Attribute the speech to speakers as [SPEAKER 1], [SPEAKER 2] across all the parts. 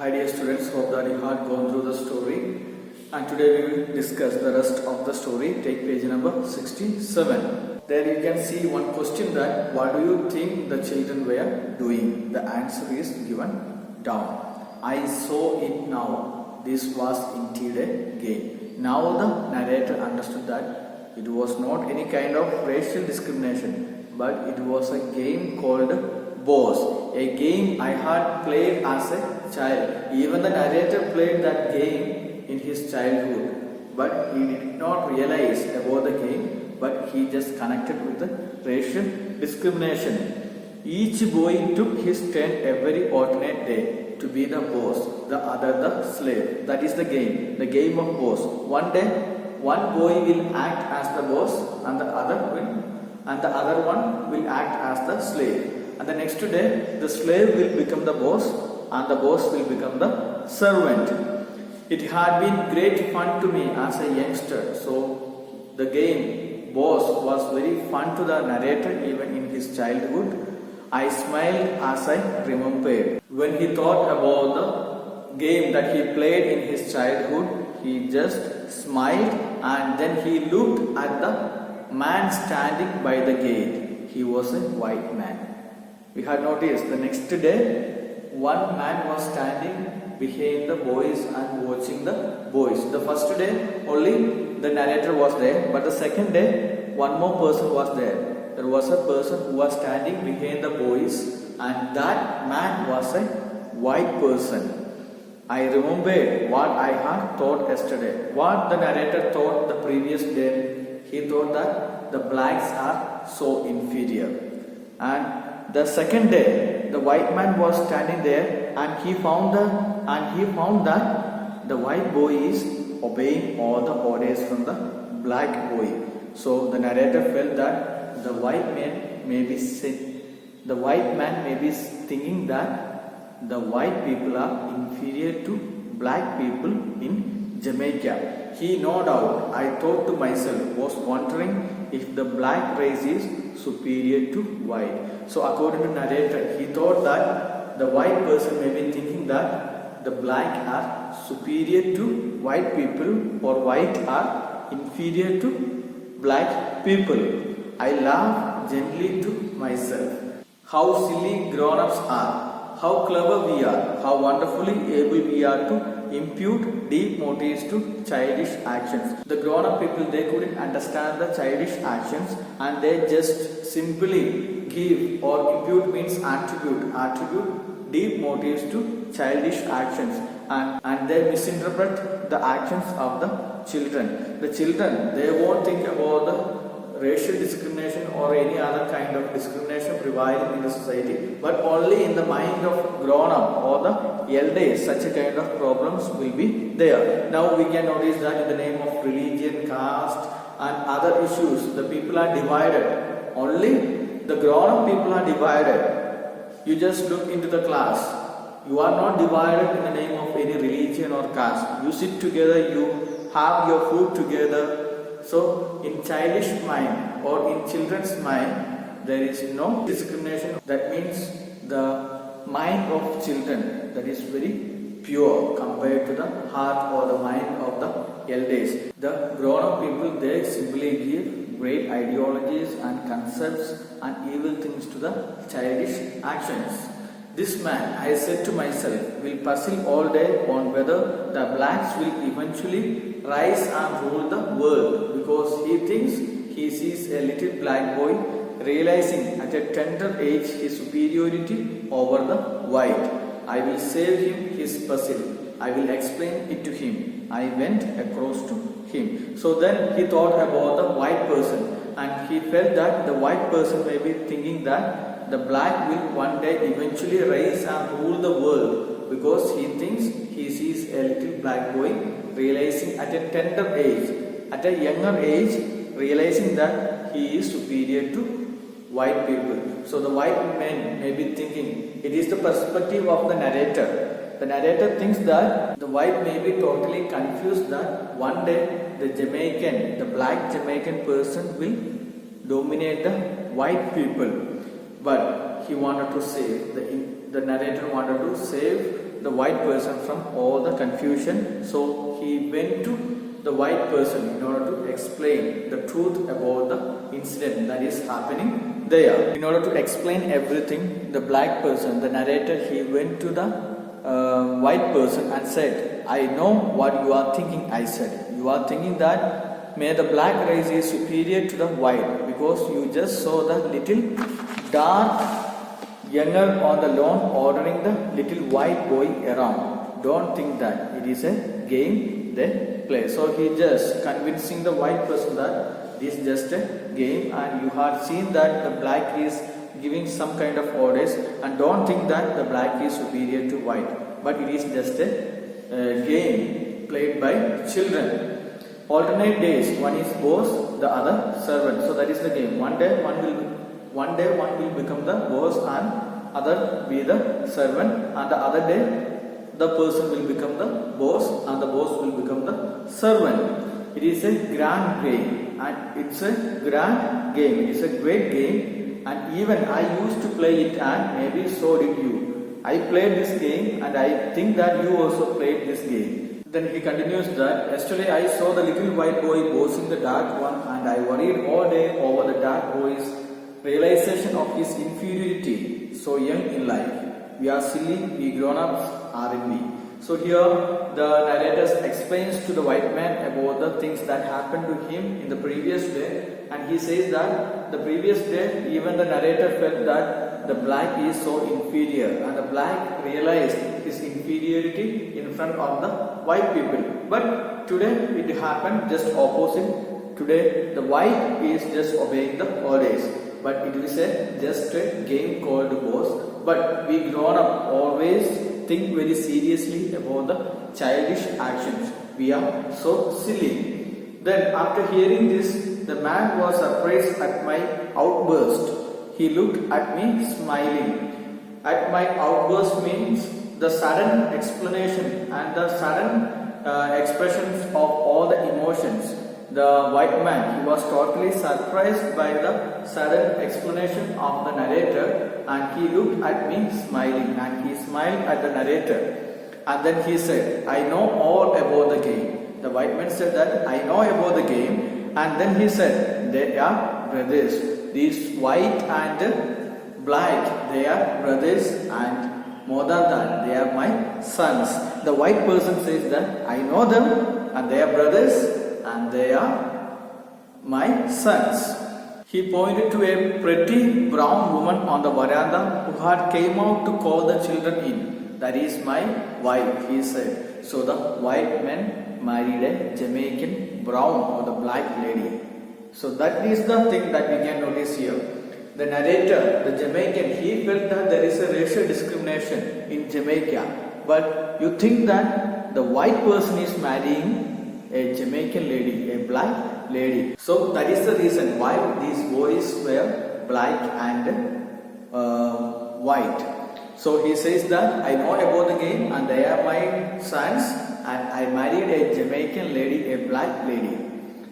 [SPEAKER 1] Hi dear students, hope that you had gone through the story, and today we will discuss the rest of the story. Take page number 67. There you can see one question that what do you think the children were doing? The answer is given down. I saw it now. This was indeed a game. Now the narrator understood that it was not any kind of racial discrimination, but it was a game called Boss, a game I had played as a child. Even the narrator played that game in his childhood, but he did not realize about the game, but he just connected with the racial discrimination. Each boy took his turn every alternate day to be the boss, the other the slave. That is the game of boss. One day, one boy will act as the boss, and the other one will act as the slave. And the next day, the slave will become the boss and the boss will become the servant. It had been great fun to me as a youngster. So, the game boss was very fun to the narrator even in his childhood. I smiled as I remembered. When he thought about the game that he played in his childhood, he just smiled and then he looked at the man standing by the gate. He was a white man. We had noticed the next day, one man was standing behind the boys and watching the boys. The first day, only the narrator was there, but the second day, one more person was there. There was a person who was standing behind the boys, and that man was a white person. I remembered what I had thought yesterday. What the narrator thought the previous day, he thought that the blacks are so inferior. And the second day, the white man was standing there, and he found that the white boy is obeying all the orders from the black boy. So the narrator felt that the white man may be thinking that the white people are inferior to black people in Jamaica. He, no doubt, I thought to myself, was wondering if the black race is superior to white. So according to narrator, he thought that the white person may be thinking that the black are superior to white people or white are inferior to black people. I laughed gently to myself. How silly grown-ups are. How clever we are. How wonderfully able we are to impute deep motives to childish actions. The grown-up people, they couldn't understand the childish actions and they just simply give, or impute means attribute deep motives to childish actions, and they misinterpret the actions of the children. The children, they won't think about the racial discrimination or any other kind of discrimination prevailing in the society, but only in the mind of grown-up or the elders such a kind of problems will be there. Now we can notice that in the name of religion, caste and other issues, the people are divided. Only the grown-up people are divided. You just look into the class. You are not divided in the name of any religion or caste. You sit together, you have your food together. So, in childish mind or in children's mind, there is no discrimination. That means the mind of children, that is very pure compared to the heart or the mind of the elders. The grown-up people, they simply give great ideologies and concepts and evil things to the childish actions. This man, I said to myself, will puzzle all day on whether the blacks will eventually rise and rule the world, because he thinks he sees a little black boy realizing at a tender age his superiority over the white. I will save him his puzzle. I will explain it to him. I went across to him. So then he thought about the white person, and he felt that the white person may be thinking that the black will one day eventually rise and rule the world, because he thinks he sees a little black boy realizing at a tender age, at a younger age, realizing that he is superior to white people. So the white men may be thinking, it is the perspective of the narrator. The narrator thinks that the white may be totally confused that one day the black Jamaican person will dominate the white people. But he wanted to save, the narrator wanted to save the white person from all the confusion. So he went to the white person in order to explain the truth about the incident that is happening there. In order to explain everything, the black person, the narrator, he went to the white person and said, I know what you are thinking. I said, you are thinking that may the black race is superior to the white because you just saw the little dark younger on the lawn ordering the little white boy around. Don't think that it is a game they play. So he just convincing the white person that this is just a game, and you have seen that the black is giving some kind of orders, and don't think that the black is superior to white, but it is just a game played by children. Alternate days, one is boss, the other servant. So that is the game. One day one will become the boss and other be the servant, and the other day the person will become the boss and the boss will become the servant. It is a grand game, and it's a grand game. It is a great game, and even I used to play it, and maybe so did you. I played this game, and I think that you also played this game. Then he continues that yesterday I saw the little white boy bossing the dark one, and I worried all day over the dark boy's realization of his inferiority so young in life. We are silly, we grown-ups, aren't we? So here the narrator explains to the white man about the things that happened to him in the previous day, and he says that the previous day even the narrator felt that the black is so inferior, and the black realized his inferiority in front of the white people. But today it happened just opposite. Today the white is just obeying the orders, but it is just a game called boss. But we grown up always think very seriously about the childish actions. We are so silly. Then after hearing this, the man was surprised at my outburst. He looked at me smiling. At my outburst means the sudden explanation and the sudden expressions of all the emotions. The white man, he was totally surprised by the sudden explanation of the narrator, and he looked at me smiling, and he smiled at the narrator. And then he said, I know all about the game. The white man said that I know about the game, and then he said, they are brothers. These white and black, they are brothers, and more than that, they are my sons. The white person says that I know them, and they are brothers, and they are my sons. He pointed to a pretty brown woman on the veranda who had came out to call the children in. That is my wife, he said. So the white man married a Jamaican brown or the black lady. So that is the thing that we can notice here. The narrator, the Jamaican, he felt that there is a racial discrimination in Jamaica. But you think that the white person is marrying a Jamaican lady, a black lady. So that is the reason why these boys were black and white. So he says that I know about the game, and they are my sons, and I married a Jamaican lady, a black lady.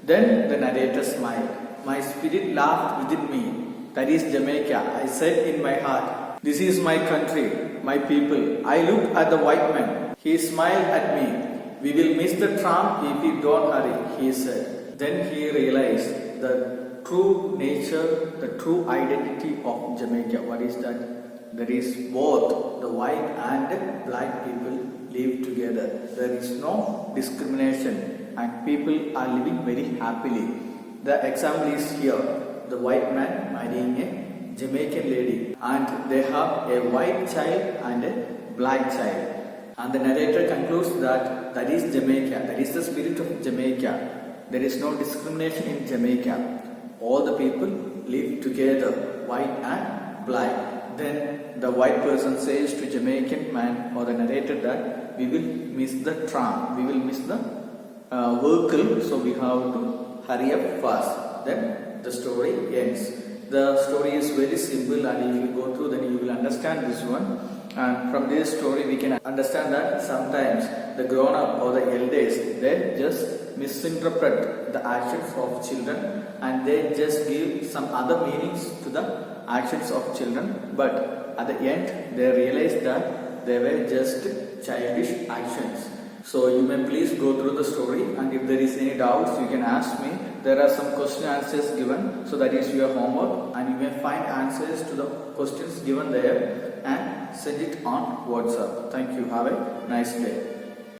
[SPEAKER 1] Then the narrator smiled. My spirit laughed within me. That is Jamaica. I said in my heart, this is my country, my people. I looked at the white man. He smiled at me. We will miss the tram if we don't hurry, he said. Then he realized the true nature, the true identity of Jamaica. What is that? There is both the white and black people live together. There is no discrimination, and people are living very happily. The example is here. The white man marrying a Jamaican lady, and they have a white child and a black child. And the narrator concludes that that is Jamaica, that is the spirit of Jamaica. There is no discrimination in Jamaica. All the people live together, white and black. Then the white person says to Jamaican man or the narrator that we will miss the tram, we will miss the vehicle, so we have to hurry up fast. Then the story ends. The story is very simple, and if you go through, then you will understand this one. And from this story we can understand that sometimes the grown-up or the elders, they just misinterpret the actions of children, and they just give some other meanings to the actions of children. But at the end they realize that they were just childish actions. So you may please go through the story, and if there is any doubts you can ask me. There are some question answers given, so that is your homework, and you may find answers to the questions given there and send it on WhatsApp. Thank you. Have a nice day.